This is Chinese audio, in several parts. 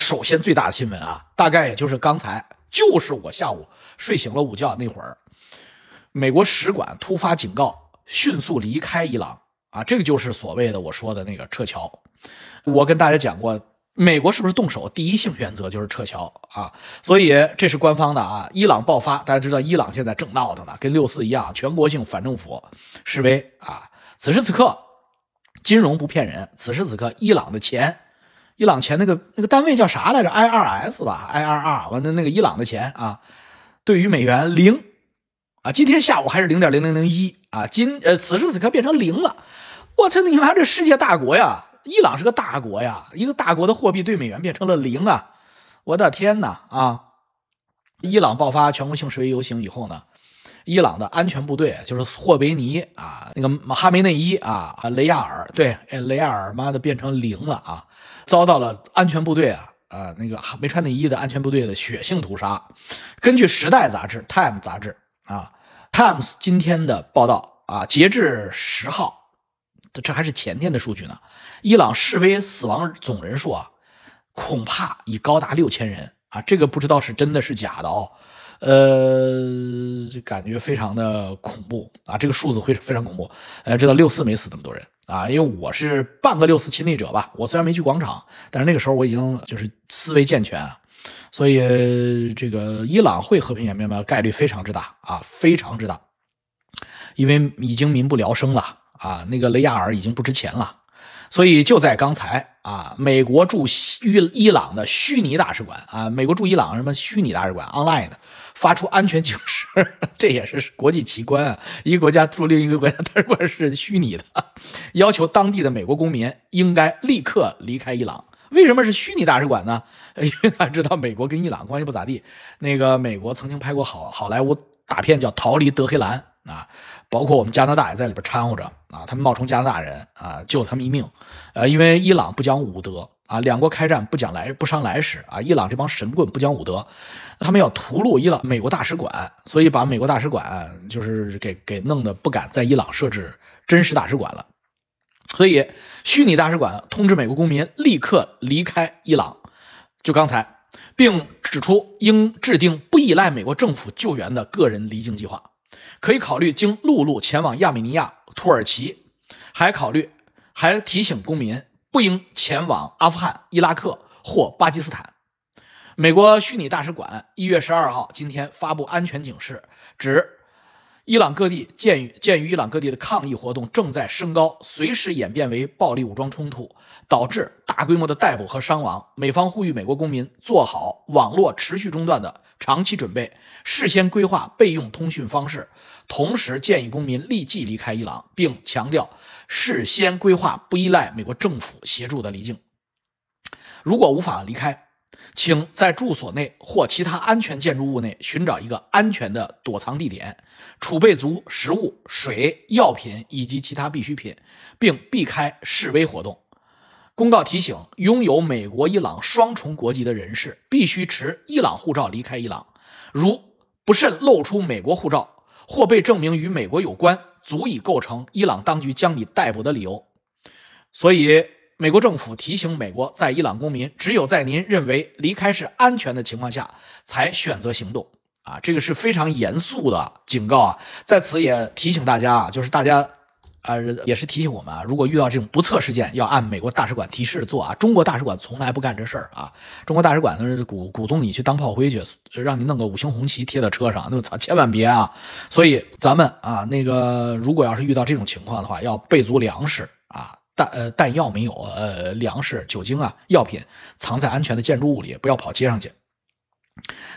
首先最大的新聞啊，大概也就是刚才，就是我下午睡醒了午觉那会儿，美国使馆突发警告，迅速離開伊朗啊，这個就是所謂的我說的那個撤僑。我跟大家講過，美國是不是動手第一性原則就是撤僑啊？所以這是官方的啊。伊朗爆發，大家知道伊朗現在正鬧騰呢，跟6·4一樣，全國性反政府示威啊。此時此刻，金融不騙人，此時此刻伊朗錢那個單位叫啥來着 ？IRS 吧 ，IRR 完了那個伊朗的錢啊，對於美元0啊，今天下午還是0.0001啊，此時此刻變成0了。我操你媽，這世界大國呀！伊朗是個大國呀，一個大國的貨幣對美元變成了0啊！我的天哪啊！伊朗爆發全国性示威遊行以后呢，伊朗的安全部隊就是霍梅尼啊，那個哈梅内伊啊，雷亚尔，对，雷亚爾妈的变成0了啊，遭到了安全部队那个没穿内衣的安全部队的血腥屠殺。根據《時代》雜誌 Time 雜誌啊 Times 今天的報道啊，截至10號，這還是前天的數據呢，伊朗示威死亡總人數啊，恐怕已高達6000人啊，這個不知道是真的是假的哦。就感覺非常的恐怖啊，這個數字會非常恐怖。知道6·4沒死那麼多人啊，因為我是半個6·4親歷者吧，我雖然沒去廣場，但是那個時候我已經就是思維健全啊，所以這個伊朗會和平演變的概率非常之大啊，非常之大，因為已經民不聊生了啊，那個雷亞爾已經不值錢了。所以就在剛才啊，美國駐伊朗的虛擬大使館啊，美國駐伊朗什麼虛擬大使館 online 的發出安全警示，這也是國際奇觀啊！一個國家駐另一個國家大使館是虛擬的，要求當地的美國公民應該立刻離開伊朗。為什麼是虛擬大使館呢？因為大家知道美國跟伊朗關係不咋地，那個美國曾經拍過好萊塢大片叫《逃離德黑蘭》啊，包括我們加拿大也在裡邊摻和着啊，他們冒充加拿大人啊，救他們一命。因為伊朗不講武德啊，兩國開戰不傷來史啊，伊朗這幫神棍不講武德，他們要屠戮美國大使館，所以把美國大使館就是給弄得不敢在伊朗設置真實大使館了。所以虛擬大使館通知美國公民立刻離開伊朗，就剛才，並指出應制定不依賴美國政府救援的個人離境計劃，可以考慮經陸路前往亞美尼亞、土耳其，還提醒公民不應前往阿富汗、伊拉克或巴基斯坦。美國虛擬大使館1月12號今天發布安全警示，指伊朗各地鑑於伊朗各地的抗議活動正在升高，隨時演變為暴力武裝衝突，導致大規模的逮捕和傷亡。美方呼籲美國公民做好網絡持續中斷的長期準備，事先規劃備用通訊方式，同時建議公民立即離開伊朗，並強調事先規劃不依賴美國政府協助的離境。如果無法離開，請在住所內或其他安全建築物內尋找一個安全的躲藏地點，儲備足食物、水、藥品以及其他必需品，並避開示威活動。公告提醒，擁有美國、伊朗雙重國籍的人士必須持伊朗護照離開伊朗，如不慎露出美國護照或被證明與美國有關，足以構成伊朗當局將你逮捕的理由。所以美國政府提醒美國在伊朗公民，只有在您認為離開是安全的情況下，才選擇行動啊！這個是非常嚴肅的警告啊！在此也提醒大家啊，就是大家也是提醒我們啊，如果遇到這種不測事件，要按美國大使館提示的做啊。中國大使館從來不幹這事兒啊！中國大使館呢是鼓動你去當炮灰去，讓你弄個5星紅旗貼到車上，那操，千萬別啊！所以咱們啊，那個如果要是遇到這種情況的話，要備足糧食啊。彈藥沒有，糧食、酒精啊，藥品藏在安全的建築物裡，不要跑街上去。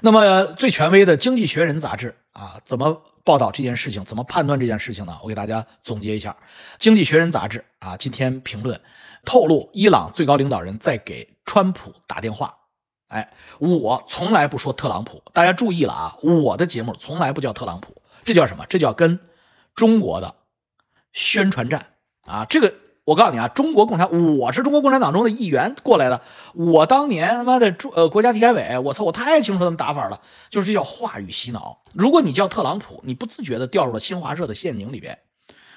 那麼最權威的《經濟學人》雜誌啊，怎麼報道這件事情，怎麼判斷這件事情呢？我給大家總結一下，《經濟學人》雜誌啊，今天評論透露，伊朗最高領導人在給川普打電話。哎，我從來不說特朗普，大家注意了啊，我的節目從來不叫特朗普，這叫什麼？這叫跟中國的宣傳戰啊，這個。我告訴你啊，我是中國共產黨中的一員過來的。我當年他媽的國家體改委，我操，我太清楚他們打法了，就是這叫話語洗腦。如果你叫特朗普，你不自覺的掉入了新華社的陷阱裡邊。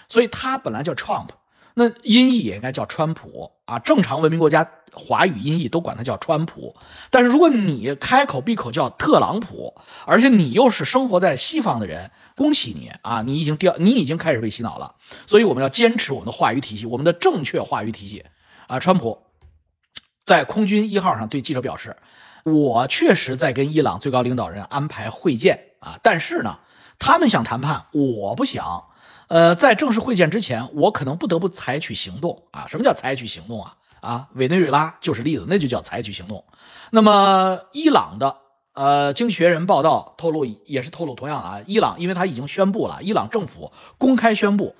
所以他本來叫 Trump，那音譯也應該叫川普啊，正常文明國家華語音譯都管它叫川普。但是如果你開口閉口叫特朗普，而且你又是生活在西方的人，恭喜你啊，你已經開始被洗腦了。所以我們要堅持我們的話語體系，我们的正確話語體系啊。川普在空軍1號上對記者表示，我確實在跟伊朗最高領導人安排會見啊，但是呢，他們想談判，我不想。在正式會見之前，我可能不得不採取行動啊。什麼叫採取行動啊？委內瑞拉就是例子，那就叫採取行動。那麼伊朗的經濟學人報道透露，也是透露同樣啊，伊朗因為他已經宣布了，伊朗政府公開宣布，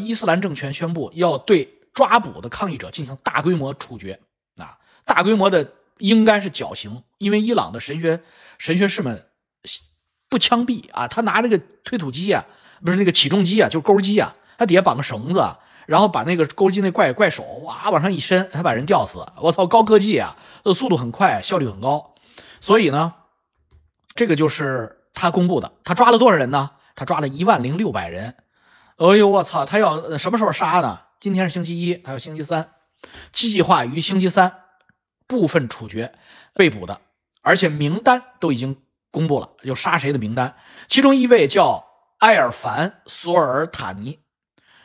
伊斯蘭政權宣布要對抓捕的抗議者進行大規模處決啊，大規模的應該是绞刑，因為伊朗的神學士們不槍毙啊，他拿这個推土機啊。不是那個起重機啊，就是鈎機啊，他底下綁個繩子，然後把那個鈎機那怪手哇往上一伸，他把人吊死。我操，高科技啊，速度很快，效率很高。所以呢，這個就是他公布的。他抓了多少人呢？他抓了10600人。哎呦我操，他要什麼時候殺呢？今天是星期1，他要星期3，計劃於星期3部分處決被捕的，而且名單都已經公布了，有殺誰的名單，其中一位叫埃爾凡·索爾塔尼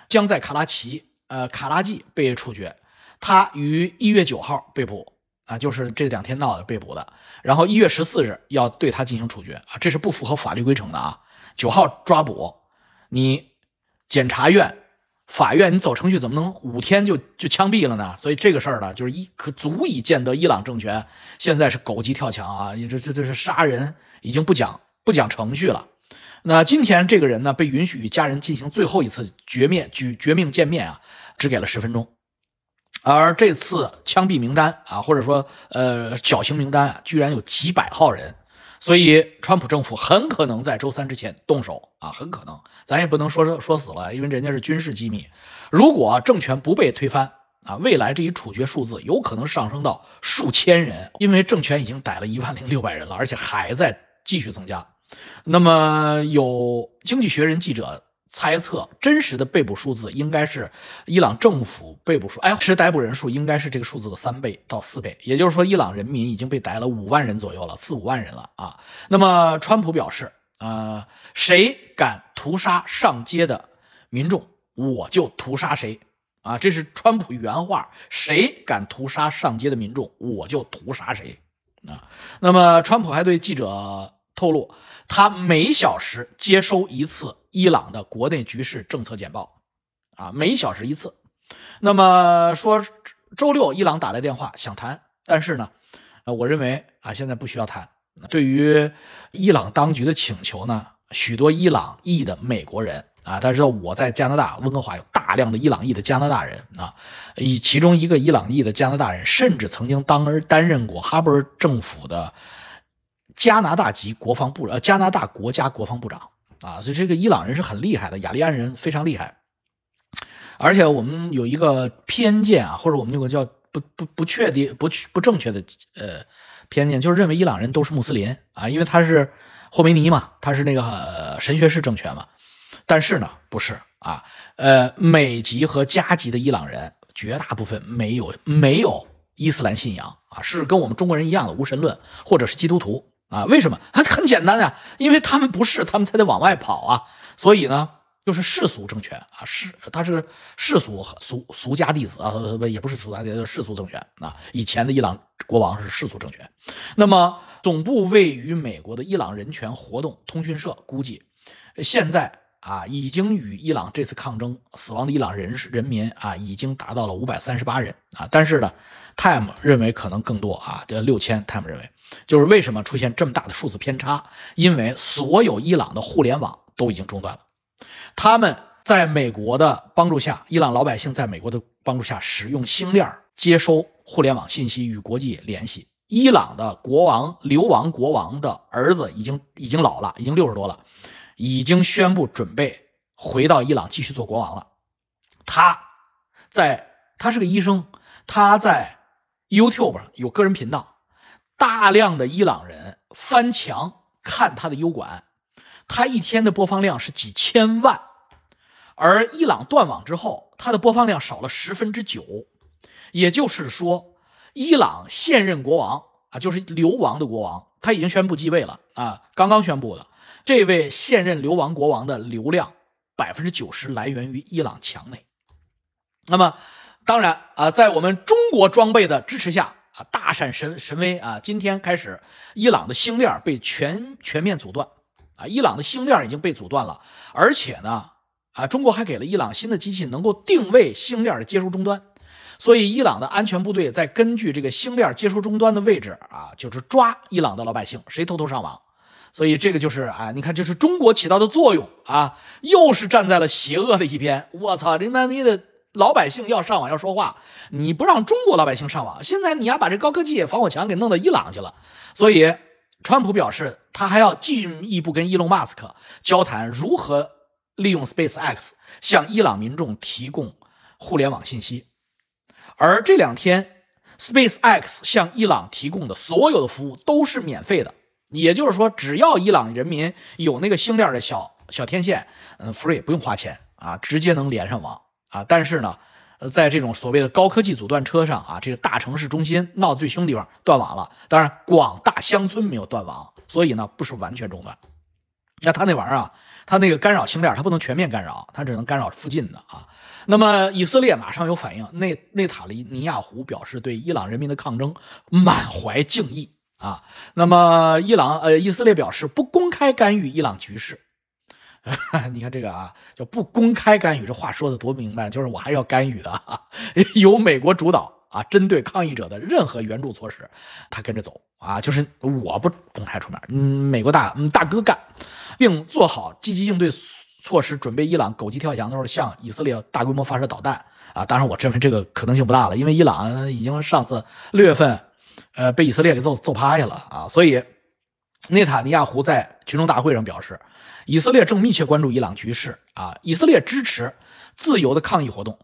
將在卡拉季被處決，他於1月9號被捕啊，就是這2天鬧的被捕的，然後1月14日要對他進行處決啊，這是不符合法律規程的啊。9號抓捕，你檢察院、法院你走程序怎麼能5天就槍斃了呢？所以這個事兒呢，就是可足以見得伊朗政權現在是狗急跳牆啊，這是殺人已經不講程序了。那今天這個人呢，被允許與家人進行最後一次絕命見面啊，只給了10分鐘。而這次槍斃名單啊，或者說絞刑名單啊，居然有幾百號人，所以川普政府很可能在周3之前動手啊，很可能，咱也不能說死了，因為人家是軍事機密。如果政權不被推翻啊，未來這一處決數字有可能上升到數千人，因為政權已經逮了10600人了，而且還在繼續增加。那麼有經濟學人記者猜測，真實的被捕數字應該是伊朗政府被捕數，逮捕人數應該是這個數字的3倍到4倍，也就是說，伊朗人民已經被逮了5萬人左右了，4-5萬人了啊。那麼川普表示，誰敢屠殺上街的民眾，我就屠殺誰啊，這是川普原話，誰敢屠殺上街的民眾，我就屠殺誰啊。那麼川普還對記者透露，他每小時接收一次伊朗的國內局勢政策簡報啊，每小時一次。那麼說周6伊朗打來電話想談，但是呢，我認為啊，現在不需要談。對於伊朗當局的請求呢，許多伊朗裔的美國人啊，大家知道我在加拿大溫哥華有大量的伊朗裔的加拿大人啊，其中一個伊朗裔的加拿大人甚至曾經擔任過哈勃政府的加拿大國家國防部長啊，所以這個伊朗人是很厲害的，雅利安人非常厲害。而且我們有一個偏見啊，或者我們那個叫不正確的偏見，就是認為伊朗人都是穆斯林啊，因為他是霍梅尼嘛，他是那個神學式政權嘛。但是呢，不是啊，美籍和加籍的伊朗人絕大部分沒有伊斯蘭信仰啊，是跟我們中國人一樣的無神論或者是基督徒。啊，為什麼？很簡單啊，因為他們不是，他們才得往外跑啊。所以呢，就是世俗政權啊，他是世俗家弟子啊，也不是俗家弟子，就是世俗政权啊。以前的伊朗國王是世俗政權。那麼，總部位於美國的伊朗人權活動通訊社估計，現在啊，已經與伊朗這次抗爭死亡的伊朗人民啊，已經達到了538人啊。但是呢，Time 認為可能更多啊，這6000 Time 認為。就是為什麼出現這麼大的數字偏差？因為所有伊朗的互聯網都已經中斷了。他們在美國的幫助下，伊朗老百姓在美國的幫助下，使用星鏈接收互聯網信息，與國際聯繫。伊朗的流亡國王的兒子已經老了，已經60多了，已經宣布準備回到伊朗繼續做國王了。他是個醫生，他在 YouTube 上有個人頻道。大量的伊朗人翻牆看他的油管，他一天的播放量是幾千萬。而伊朗斷網之後，它的播放量少了9%，也就是说，伊朗现任国王啊，就是流亡的国王，他已经宣布继位了啊，刚刚宣布的。这位现任流亡国王的流量90%来源于伊朗墙内。那麼，当然啊，在我們中國装備的支持下啊，大展神威啊，今天開始，伊朗的星鏈被全面阻斷啊，伊朗的星鏈已經被阻斷了，而且呢，啊，中國還給了伊朗新的機器能夠定位星鏈的接收終端。所以伊朗的安全部隊在根據這個星鏈接收終端的位置啊，就是抓伊朗的老百姓，誰偷偷上網。所以這個就是啊，你看這是中國起到的作用啊，又是站在了邪惡的一邊。我操，你的老百姓要上網要說話，你不讓中國老百姓上網，現在你要把這高科技防火牆給弄到伊朗去了。所以川普表示，他還要進一步跟伊隆馬斯克交談如何利用 SpaceX 向伊朗民眾提供互聯網信息。而這2天 SpaceX 向伊朗提供的所有的服務都是免費的，也就是說，只要伊朗人民有那個星鏈的小天線，free 不用花錢啊，直接能連上網啊。但是呢，在這種所謂的高科技阻斷車上啊，這個大城市中心鬧最兇地方斷網了，當然廣大鄉村沒有斷網，所以呢不是完全中斷。那他那玩意兒啊，他那個干擾星鏈，他不能全面干擾，他只能干擾附近的啊。那麼以色列馬上有反應，內塔尼亞胡表示對伊朗人民的抗爭滿懷敬意啊。那麼以色列表示不公開干預伊朗局勢。你看這個啊，叫不公開干預，這話說的多明白，就是我還是要干預的啊，由美國主導啊，針對抗議者的任何援助措施，他跟着走啊，就是我不公開出面，美國大哥幹，並做好積極應對措施，準備伊朗狗急跳牆的時候向以色列大規模發射導彈啊。當然我認為這個可能性不大了，因為伊朗已經上次6月份被以色列給揍趴下了啊。所以內塔尼亞胡在群眾大會上表示，以色列正密切關注伊朗局勢啊，以色列支持自由的抗議活動，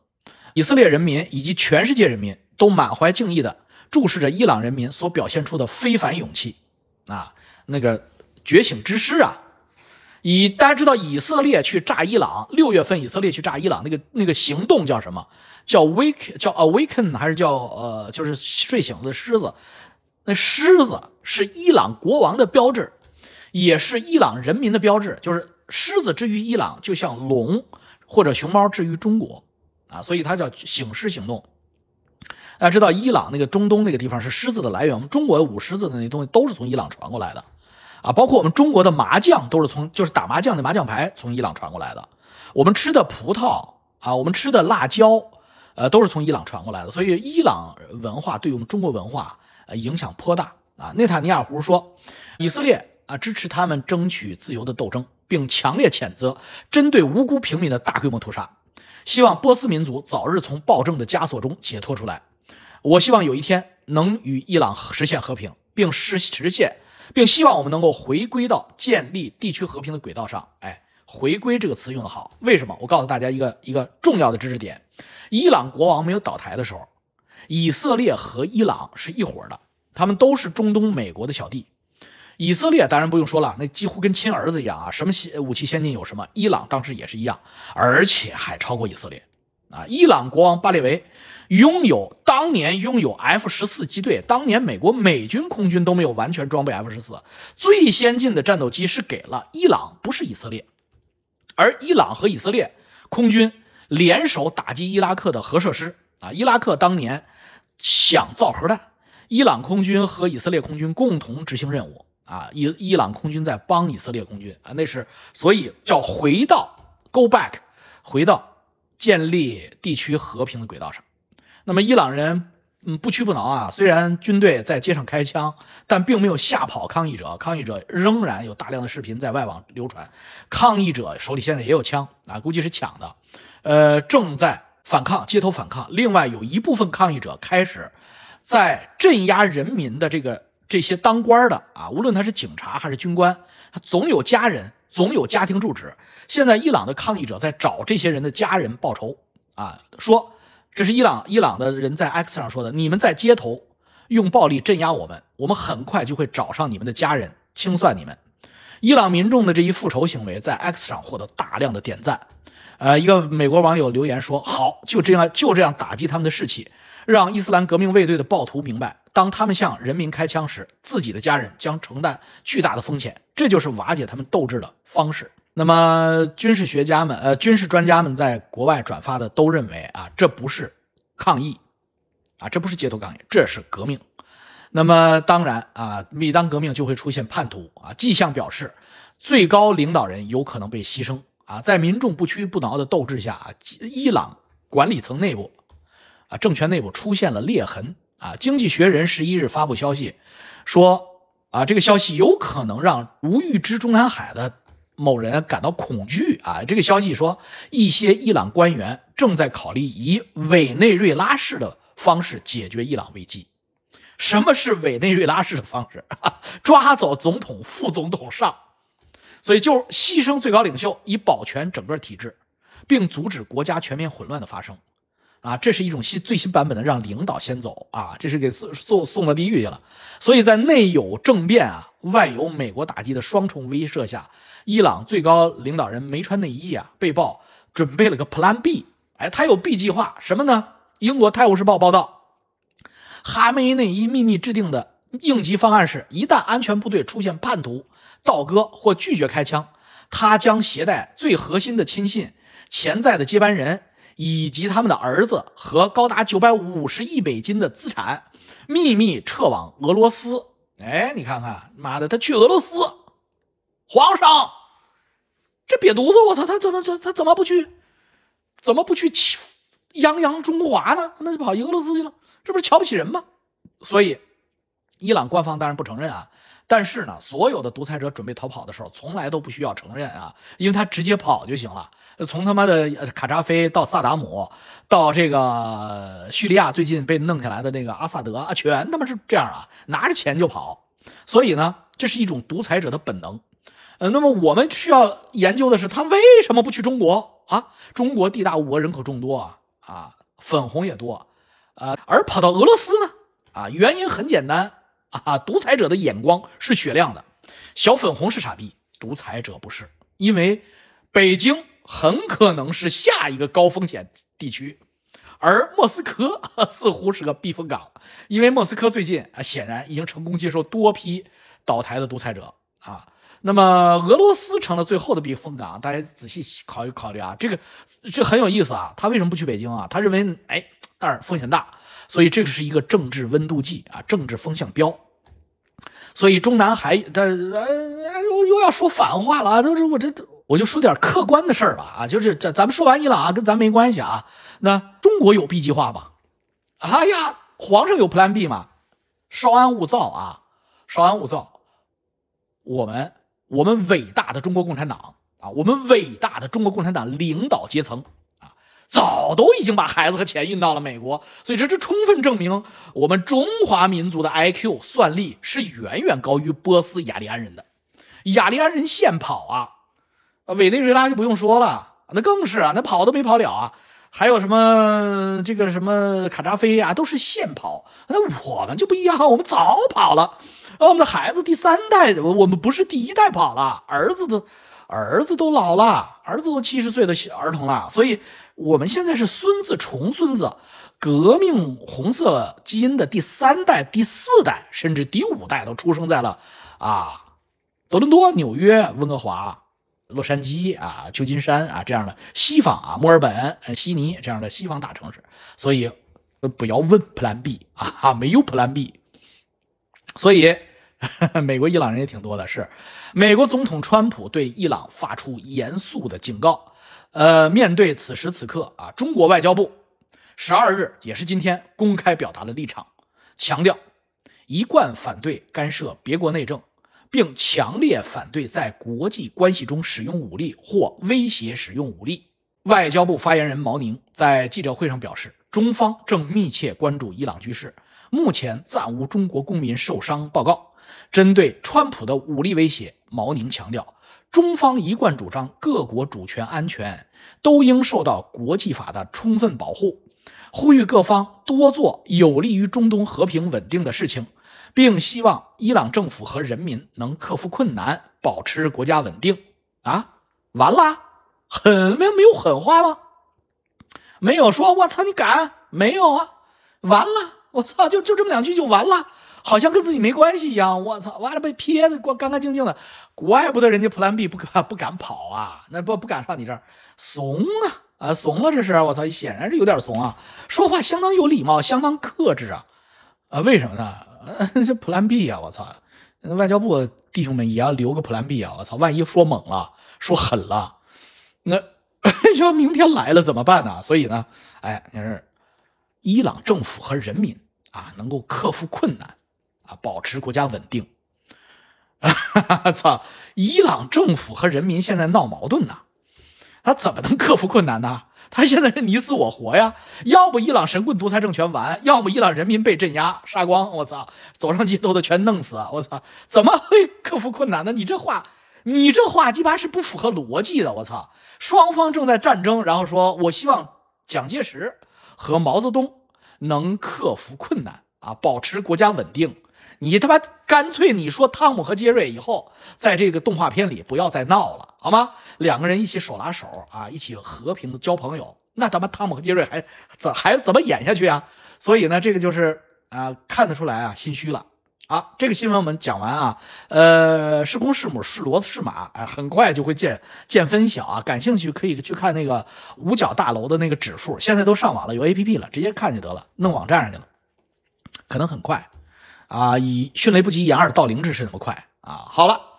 以色列人民以及全世界人民都滿懷敬意地注視着伊朗人民所表現出的非凡勇氣啊，那個覺醒之師啊。大家知道以色列去炸伊朗，6月份以色列去炸伊朗那個行動叫什麼？叫 awaken 還是叫就是睡醒的獅子？那獅子是伊朗國王的標誌，也是伊朗人民的標誌。就是獅子之於伊朗，就像龍或者熊貓之於中國啊，所以它叫醒獅行動。大家知道伊朗那個中東那個地方是獅子的來源，我們中國的舞獅子的那東西都是從伊朗傳過來的。啊，包括我們中國的麻將都是就是打麻将的麻将牌從伊朗傳過來的，我們吃的葡萄啊，我們吃的辣椒，都是從伊朗傳過來的。所以伊朗文化對我們中國文化影響颇大啊。內塔尼亞胡說，以色列啊支持他們爭取自由的鬥爭，並強烈譴責針對無辜平民的大規模屠殺，希望波斯民族早日從暴政的枷鎖中解脫出來。我希望有一天能與伊朗實現和平，並希望我們能夠回歸到建立地區和平的軌道上。哎，回歸這個詞用得好，為什麼？我告訴大家一個重要的知識點：伊朗國王沒有倒台的時候，以色列和伊朗是一夥的，他們都是中東美國的小弟。以色列當然不用說了，那幾乎跟親兒子一樣啊，什麼武器先進有什麼。伊朗當時也是一樣，而且還超過以色列啊。伊朗國王巴列維當年擁有 F-14 機隊，當年美軍空軍都沒有完全裝備 F-14， 最先進的戰鬥機是給了伊朗，不是以色列。而伊朗和以色列空軍聯手打擊伊拉克的核設施啊，伊拉克當年想造核彈，伊朗空軍和以色列空軍共同執行任務啊，伊朗空軍在幫以色列空軍啊，那是所以叫回到 go back， 回到建立地區和平的軌道上。那麼伊朗人不屈不挠啊，雖然軍隊在街上開槍，但並沒有嚇跑抗議者，抗議者仍然有大量的視頻在外網流傳，抗議者手裡現在也有槍啊，估計是搶的，正在反抗，街頭反抗。另外有一部分抗議者開始在鎮壓人民的這些當官的啊，無論他是警察還是軍官，他總有家人，總有家庭住址。現在伊朗的抗議者在找這些人的家人報仇啊，說這是伊朗的人在 X 上說的，你們在街頭用暴力鎮壓我們很快就會找上你們的家人，清算你們。伊朗民眾的這一復仇行為在 X 上獲得大量的點讚，一個美國網友留言說：“好，就這樣打擊他們的士氣，讓伊斯蘭革命衛隊的暴徒明白，當他們向人民開槍時，自己的家人將承擔巨大的風險，這就是瓦解他們鬥志的方式。”那麼軍事專家們在國外轉發的都認為這不是抗議這不是街頭抗議，這是革命。那麼當然每當革命就會出現叛徒迹象表示最高領導人有可能被犧牲在民众不屈不挠的斗志下伊朗管理层内部政权内部出现了裂痕经济学人11日发布消息说这个消息有可能讓无预知中南海的某人感到恐懼這個消息說一些伊朗官員正在考慮以委內瑞拉式的方式解決伊朗危機。什麼是委內瑞拉式的方式？抓走總統、副總統上，所以就犧牲最高領袖以保全整個體制，並阻止國家全面混亂的發生。這是一種最新版本的讓領導先走這是給送到地獄去了。所以在內有政變外有美國打擊的雙重威懾下，伊朗最高領導人沒穿內衣被曝準備了個 Plan B。他有 B 計劃，什麼呢？英國《泰晤士報》報道，哈梅內伊秘密制定的應急方案是，一旦安全部隊出現叛徒、倒戈或拒絕開槍，他將攜帶最核心的親信、潛在的接班人以及他們的兒子和高達950億美金的資產，秘密撤往俄羅斯。你看看，媽的，他去俄羅斯，皇上，這癟犢子，我操，他怎麼不去泱泱中華呢？那就跑俄羅斯去了，這不是瞧不起人嗎？所以伊朗官方當然不承認但是呢，所有的獨裁者準備逃跑的時候，從來都不需要承認因為他直接跑就行了。從他媽的卡扎菲到薩達姆，到這個敘利亞最近被弄下來的那個阿薩德全他媽是這樣拿着錢就跑。所以呢，這是一種獨裁者的本能。那麼我們需要研究的是，他為什麼不去中國中國地大物博，人口眾多粉紅也多而跑到俄羅斯呢原因很簡單獨裁者的眼光是雪亮的，小粉紅是傻逼，獨裁者不是，因為北京很可能是下一個高風險地區，而莫斯科似乎是個避風港，因為莫斯科最近顯然已經成功接受多批倒台的獨裁者那麼俄羅斯成了最後的避風港，大家仔細考慮考慮這很有意思他為什麼不去北京他認為那兒風險大，所以這是一個政治溫度計政治風向標。所以中南海又要說反話了我就說點客觀的事兒吧就是咱們說完伊朗跟咱沒關係那中國有 B 計劃嗎？皇上有 Plan B 嗎？稍安勿躁稍安勿躁。我們偉大的中國共產黨我們偉大的中國共產黨領導階層早都已經把孩子和錢運到了美國，所以這充分證明我們中華民族的 IQ 算力是遠遠高於波斯雅利安人的。雅利安人現跑委內瑞拉就不用說了，那更是那跑都沒跑了還有什麼這個什麼卡扎菲都是現跑，那我們就不一樣，我們早跑了。我們的孩子第三代，我們不是第一代跑了，兒子都老了，兒子都70歲的兒童了，所以我們現在是孫子重孫子，革命紅色基因的第3代、第4代，甚至第5代都出生在了多倫多、紐約、溫哥華、洛杉磯舊金山這樣的西方墨爾本、悉尼這樣的西方大城市，所以不要問 Plan B 沒有 Plan B。所以美國伊朗人也挺多的，是美國總統川普對伊朗發出嚴肅的警告。面對此時此刻中國外交部12日也是今天公開表達了立場，強調一貫反對干涉別國內政，並強烈反對在國際關係中使用武力或威脅使用武力。外交部發言人毛寧在記者會上表示，中方正密切關注伊朗局勢，目前暫無中國公民受傷報告。針對川普的武力威脅，毛寧強調，中方一貫主張各國主權安全都應受到國際法的充分保護，呼籲各方多做有利於中東和平穩定的事情，並希望伊朗政府和人民能克服困難，保持國家穩定。完了没有狠話嗎？沒有說我操你敢，沒有啊，完了，我操，就這麼兩句就完了，好像跟自己沒關係一樣。我操，完了被撇的干干淨淨的，怪不得人家 Plan B 不敢跑啊，那不敢上你這兒，慫啊，慫了，這是我操，顯然是有點慫啊，說話相當有禮貌，相當克制啊，為什麼呢？這 Plan B 啊，我操，外交部弟兄们也要留個 Plan B 啊，我操，萬一說猛了，說狠了，那說明天來了怎麼辦呢？所以呢，就是伊朗政府和人民啊，能夠克服困難啊，保持國家穩定。操，伊朗政府和人民現在鬧矛盾呢，他怎麼能克服困難呢？他現在是你死我活呀，要不伊朗神棍獨裁政權完，要麼伊朗人民被鎮壓殺光，我操，走上街頭的全弄死，我操，怎麼會克服困難呢？你這話雞巴是不符合邏輯的，我操！雙方正在戰爭，然後說我希望蔣介石和毛澤東能克服困難啊，保持國家穩定。你他媽乾脆你說湯姆和傑瑞以後在這個動畫片裡不要再鬧了，好嗎？兩個人一起手拉手啊，一起和平的交朋友，那他媽湯姆和傑瑞還怎麼演下去啊？所以呢，這個就是看得出來啊，心虛了。啊，這個新聞我們講完啊，是公是母是騾子是馬，很快就會見分曉啊。感興趣可以去看那個五角大樓的那個指數，現在都上網了，有 APP 了，直接看就得了，弄網站上去了，可能很快啊，以迅雷不及掩耳盜鈴之勢那麼快啊。好了。